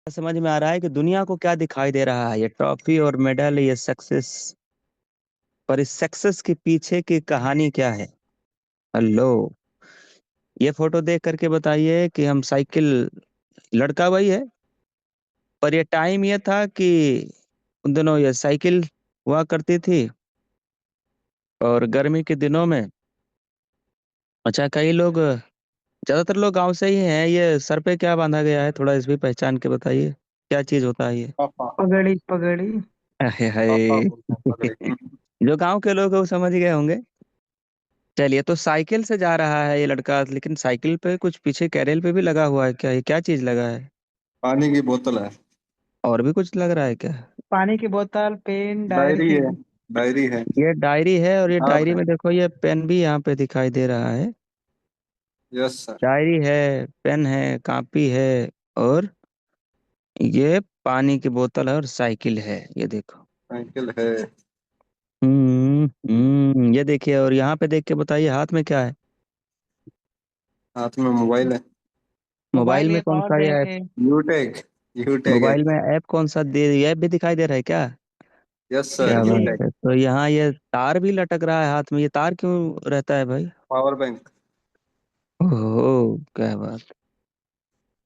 समझ में आ रहा है कि दुनिया को क्या दिखाई दे रहा है, ये ट्रॉफी और मेडल, ये सक्सेस। पर इस सक्सेस के पीछे की कहानी क्या है? हेलो। ये फोटो देख करके बताइए कि हम साइकिल, लड़का वही है, पर ये टाइम ये था कि उन दिनों ये साइकिल हुआ करती थी। और गर्मी के दिनों में, अच्छा, कई लोग, ज्यादातर लोग गांव से ही हैं। ये सर पे क्या बांधा गया है, थोड़ा इस भी पहचान के बताइए, क्या चीज होता है ये? पापा। पगड़ी पगड़ी। अहे पापा हाय। बोलते हैं पगड़ी। जो गांव के लोग हैं वो समझ गए होंगे। चलिए, तो साइकिल से जा रहा है ये लड़का, लेकिन साइकिल पे कुछ पीछे कैरेल पे भी लगा हुआ है क्या? ये क्या चीज लगा है? पानी की बोतल है। और भी कुछ लग रहा है क्या? पानी की बोतल, पेन, डायरी डायरी। है। डायरी है। ये डायरी है, और ये किताब डायरी है। में देखो, ये पेन भी यहाँ पे दिखाई दे रहा है। Yes sir. डायरी है, पेन है, कॉपी है, और ये पानी की बोतल है, और साइकिल है, ये देखो। साइकिल है। ये देखिए, और यहाँ पे देख के बताइए हाथ में क्या है? हाथ में मोबाइल है। मोबाइल मोबाइल में एक कौन और सा ये ऐप? है। यूटेक। यूटेक है। मोबाइल में ऐप कौन सा दे, ये ऐप भी दिखाई दे रहा है क्या? यस सर क्या बात यूटेक। जी। है, तो यहाँ ये तार भी लटक रहा है हाथ में, ये तार क्यों रहता है भाई? Power bank. ओह, क्या बात।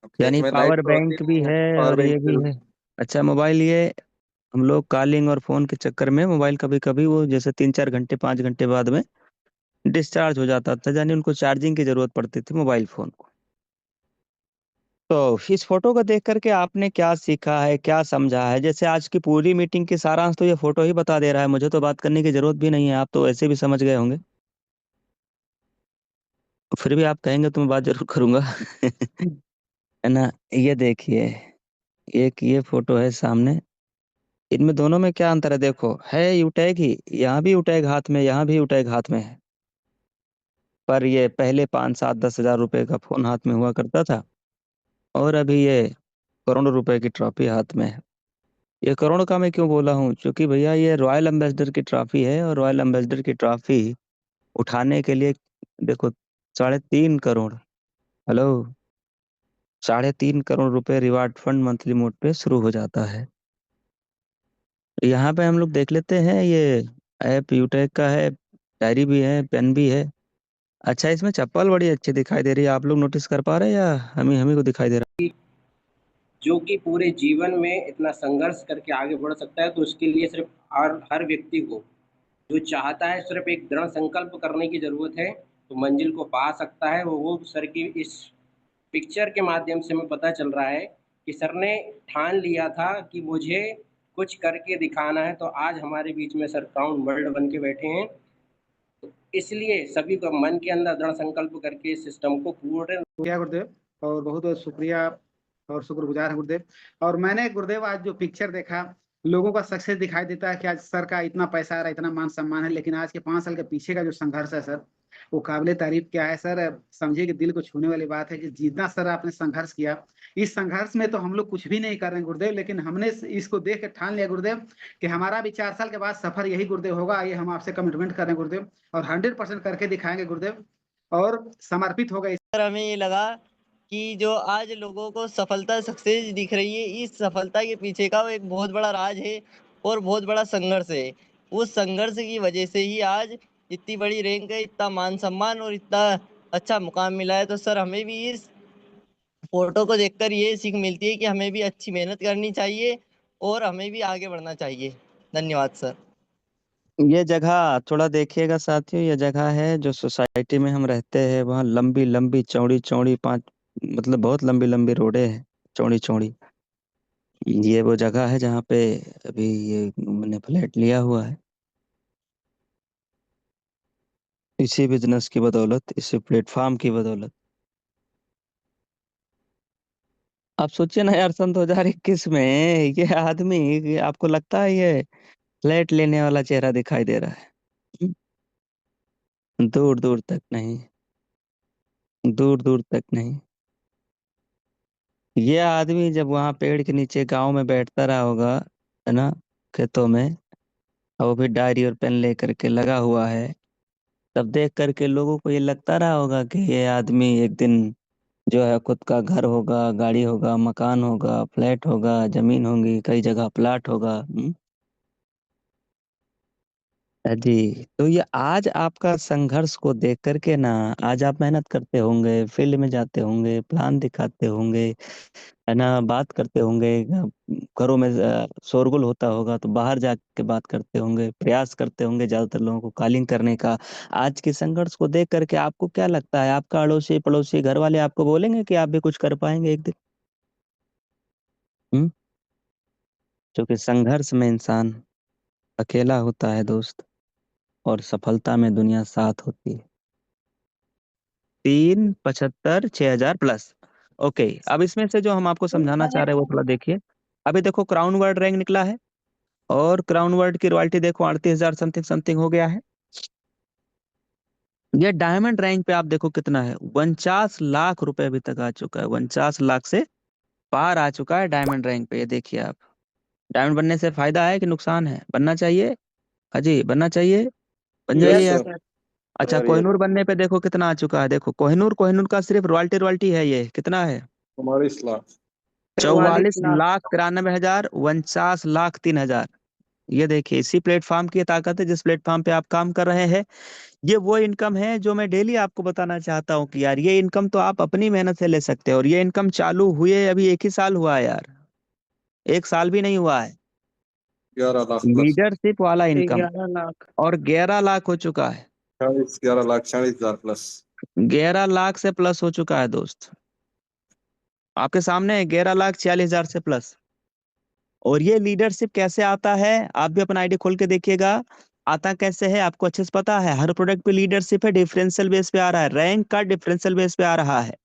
अब खेत यानी में लाइट पावर तो होती बैंक भी नहीं है, है पावर और ये बैंक भी जरूर। है। अच्छा, मोबाइल ये, हम लोग कॉलिंग और फोन के चक्कर में मोबाइल कभी कभी वो जैसे 3-4 घंटे 5 घंटे बाद में डिस्चार्ज हो जाता था, यानी उनको चार्जिंग की जरूरत पड़ती थी मोबाइल फोन को। तो इस फोटो को देख करके आपने क्या सीखा है, क्या समझा है? जैसे आज की पूरी मीटिंग की सारांश तो ये फोटो ही बता दे रहा है, मुझे तो बात करने की जरूरत भी नहीं है, आप तो ऐसे भी समझ गए होंगे। फिर भी आप कहेंगे तो मैं बात जरूर करूंगा। है ना? ये देखिए, एक ये फोटो है सामने, इनमें दोनों में क्या अंतर है? देखो, है यूटैग ही, यहाँ भी यूटैग हाथ में, यहाँ भी यूटैग हाथ में है। पर ये पहले 5, 7, 10 हजार रुपए का फोन हाथ में हुआ करता था, और अभी ये करोड़ों रुपए की ट्रॉफी हाथ में है। ये करोड़ का मैं क्यों बोला हूँ? क्योंकि भैया ये रॉयल एम्बेसडर की ट्रॉफी है, और रॉयल एम्बेसडर की ट्रॉफी उठाने के लिए, देखो, 3.5 करोड़, हेलो, 3.5 करोड़ रुपए रिवार्ड फंड मंथली मोड पे शुरू हो जाता है। यहाँ पे हम लोग देख लेते हैं, ये ऐप यूटेक का है, डायरी भी है, पेन भी है। अच्छा, इसमें चप्पल बड़ी अच्छी दिखाई दे रही है, आप लोग नोटिस कर पा रहे हैं या हम ही को दिखाई दे रहा जो कि पूरे जीवन में इतना संघर्ष करके आगे बढ़ सकता है, तो उसके लिए सिर्फ हर व्यक्ति को जो चाहता है सिर्फ एक दृढ़ संकल्प करने की ज़रूरत है, तो मंजिल को पा सकता है। वो सर की इस पिक्चर के माध्यम से हमें पता चल रहा है कि सर ने ठान लिया था कि मुझे कुछ करके दिखाना है, तो आज हमारे बीच में सर क्राउन वर्ल्ड बन के बैठे हैं। इसलिए सभी को मन के अंदर दृढ़ संकल्प करके इस सिस्टम को पूर्ण शुक्रिया गुरुदेव, और बहुत बहुत शुक्रिया और शुक्रगुजार है गुरुदेव। और मैंने गुरुदेव आज जो पिक्चर देखा, लोगों का सक्सेस दिखाई देता है कि आज सर का इतना पैसा आ रहा है, इतना मान सम्मान है, लेकिन आज के 5 साल के पीछे का जो संघर्ष है सर, वो काबिले तारीफ क्या है सर। समझिए कि दिल को छूने वाली बात है कि जितना सर आपने संघर्ष किया, इस संघर्ष में तो हम लोग कुछ भी नहीं कर रहे हैं गुरुदेव, लेकिन हमने इसको देख के ठान लिया गुरुदेव कि हमारा भी 4 साल के बाद सफर यही गुरुदेव होगा। ये हम आपसे कमिटमेंट कर रहे हैं गुरुदेव, और 100% करके दिखाएंगे गुरुदेव, और समर्पित होगा। पर हमें ये लगा कि जो आज लोगों को सफलता सक्सेस दिख रही है, इस सफलता के पीछे का एक बहुत बड़ा राज है और बहुत बड़ा संघर्ष है। उस संघर्ष की वजह से ही आज इतनी बड़ी रैंक है, इतना मान सम्मान और इतना अच्छा मुकाम मिला है। तो सर, हमें भी इस फोटो को देखकर ये सीख मिलती है कि हमें भी अच्छी मेहनत करनी चाहिए और हमें भी आगे बढ़ना चाहिए। धन्यवाद सर। है। ये जगह थोड़ा देखिएगा साथियों, ये जगह है जो सोसाइटी में हम रहते हैं, वहाँ लंबी लंबी चौड़ी चौड़ी पांच, मतलब बहुत लंबी लंबी रोडें हैं, चौड़ी चौड़ी। ये वो जगह है जहाँ पे अभी ये मैंने फ्लैट लिया हुआ है, इसी बिजनेस की बदौलत, इसी प्लेटफॉर्म की बदौलत। आप सोचिए ना यार, सन 2021 में ये आदमी, आपको लगता है ये फ्लैट लेने वाला चेहरा दिखाई दे रहा है? दूर दूर तक नहीं, दूर दूर तक नहीं। ये आदमी जब वहां पेड़ के नीचे गांव में बैठता रहा होगा, है ना, खेतों में, और वो भी डायरी और पेन लेकर के लगा हुआ है, तब देख करके लोगों को ये लगता रहा होगा कि ये आदमी एक दिन जो है खुद का घर होगा, गाड़ी होगा, मकान होगा, फ्लैट होगा, जमीन होगी, कई जगह प्लाट होगा। जी, तो ये आज आपका संघर्ष को देख कर के ना, आज आप मेहनत करते होंगे, फील्ड में जाते होंगे, प्लान दिखाते होंगे, है ना, बात करते होंगे, घरों में शोरगुल होता होगा तो बाहर जाके बात करते होंगे, प्रयास करते होंगे ज्यादातर लोगों को कॉलिंग करने का। आज के संघर्ष को देख करके आपको क्या लगता है, आपका अड़ोसी पड़ोसी घर वाले आपको बोलेंगे कि आप भी कुछ कर पाएंगे एक दिन? हम्म। क्योंकि संघर्ष में इंसान अकेला होता है दोस्त, और सफलता में दुनिया साथ होती है। 3, 75, 6,000 प्लस। ओके, अब इसमें से जो हम आपको समझाना चाह रहे हैं वो थोड़ा देखिए। अभी देखो क्राउन वर्ल्ड रैंक निकला है, और क्राउन वर्ल्ड की रॉयल्टी देखो 38,000 समथिंग समथिंग हो गया है। ये डायमंड रैंक पे आप देखो कितना है, 49 लाख रुपए अभी तक आ चुका है, 49 लाख से पार आ चुका है डायमंड रैंक पे। ये देखिए आप, डायमंड बनने से फायदा है कि नुकसान है? बनना चाहिए अजी, बनना चाहिए, बन यस जाइए आप। सर। अच्छा, यार ये कोहिनूर बनने पे देखो कितना आ चुका है, देखो कोहिनूर, कोहिनूर का सिर्फ रॉयल्टी रॉयल्टी है, ये कितना है? हमारी इस्लाम। 44 44 लाख। लाख 93 हजार, 49 लाख 3 हजार। ये देखिए, इसी प्लेटफॉर्म की ये ताकत है जिस प्लेटफॉर्म पे आप काम कर रहे हैं। ये वो इनकम है जो मैं डेली आपको बताना चाहता हूँ कि यार ये इनकम तो आप अपनी मेहनत से ले सकते हो, और ये इनकम चालू हुए अभी 1 ही साल हुआ है यार, 1 साल भी नहीं हुआ है। 11 लाख प्लस। लीडरशिप वाला इनकम, 11 लाख। और 11 लाख हो चुका है। 11 लाख 40,000 प्लस। 11 लाख से प्लस हो चुका है दोस्त, आपके सामने है, 11,46,000 से प्लस। और ये लीडरशिप कैसे आता है, आप भी अपना आईडी खोल के देखिएगा। आता कैसे है आपको अच्छे से पता है, हर प्रोडक्ट पे लीडरशिप है, डिफरेंशियल बेस पे आ रहा है, रैंक का डिफरेंशियल बेस पे आ रहा है।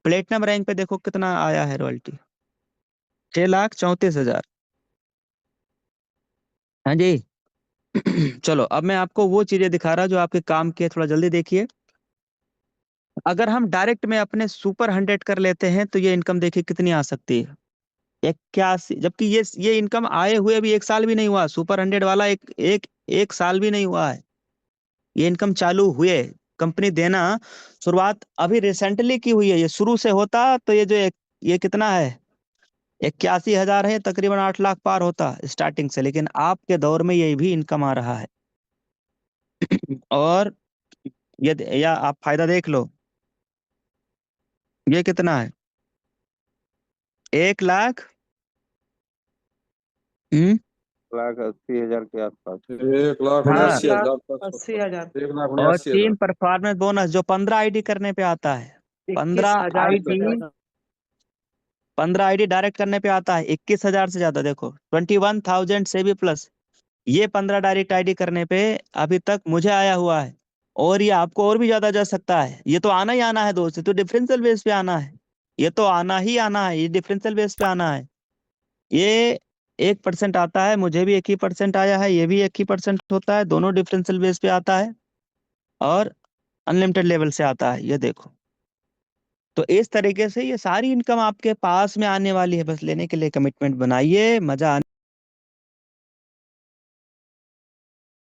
प्लेटिनम रैंक पे देखो कितना आया है रॉयल्टी, 6,34,000। हाँ जी। चलो अब मैं आपको वो चीजें दिखा रहा जो आपके काम की है, थोड़ा जल्दी देखिए। अगर हम डायरेक्ट में अपने सुपर 100 कर लेते हैं तो ये इनकम देखिए कितनी आ सकती है, 81। जबकि ये इनकम आए हुए अभी 1 साल भी नहीं हुआ, सुपर 100 वाला एक साल भी नहीं हुआ है। ये इनकम चालू हुए कंपनी देना, शुरुआत अभी रिसेंटली की हुई है। ये शुरू से होता तो ये जो ये कितना है, 81 हजार है, तकरीबन 8 लाख पार होता स्टार्टिंग से, लेकिन आपके दौर में ये भी इनकम आ रहा है। और ये या आप फायदा देख लो, ये कितना है, 1 लाख। 1,80,000 के आसपास। 1 लाख हाँ, 79,000 प्लस। 1,80,000। 1 लाख और 79,000। 3 परफॉर्मेंस बोनस जो 15 आईडी करने पे आता है, 21,000 से ज्यादा। 15 आईडी डायरेक्ट करने पे आता है, 21,000 से ज्यादा। देखो 21,000 से भी प्लस, ये 15 डायरेक्ट आईडी करने पे अभी तक मुझे आया हुआ है। और ये आपको और भी ज्यादा जा सकता है, ये तो आना ही आना है दोस्त, ये तो डिफरेंशियल बेस पे आना है, ये तो आना ही आना है, ये डिफरेंशियल बेस पे आना है। ये 1% आता है, मुझे भी 1 ही% आया है, ये भी 1 ही% होता है, दोनों डिफरेंशियल बेस पे आता है, और अनलिमिटेड लेवल से आता है, ये देखो। तो इस तरीके से ये सारी इनकम आपके पास में आने वाली है, बस लेने के लिए कमिटमेंट बनाइए, मजा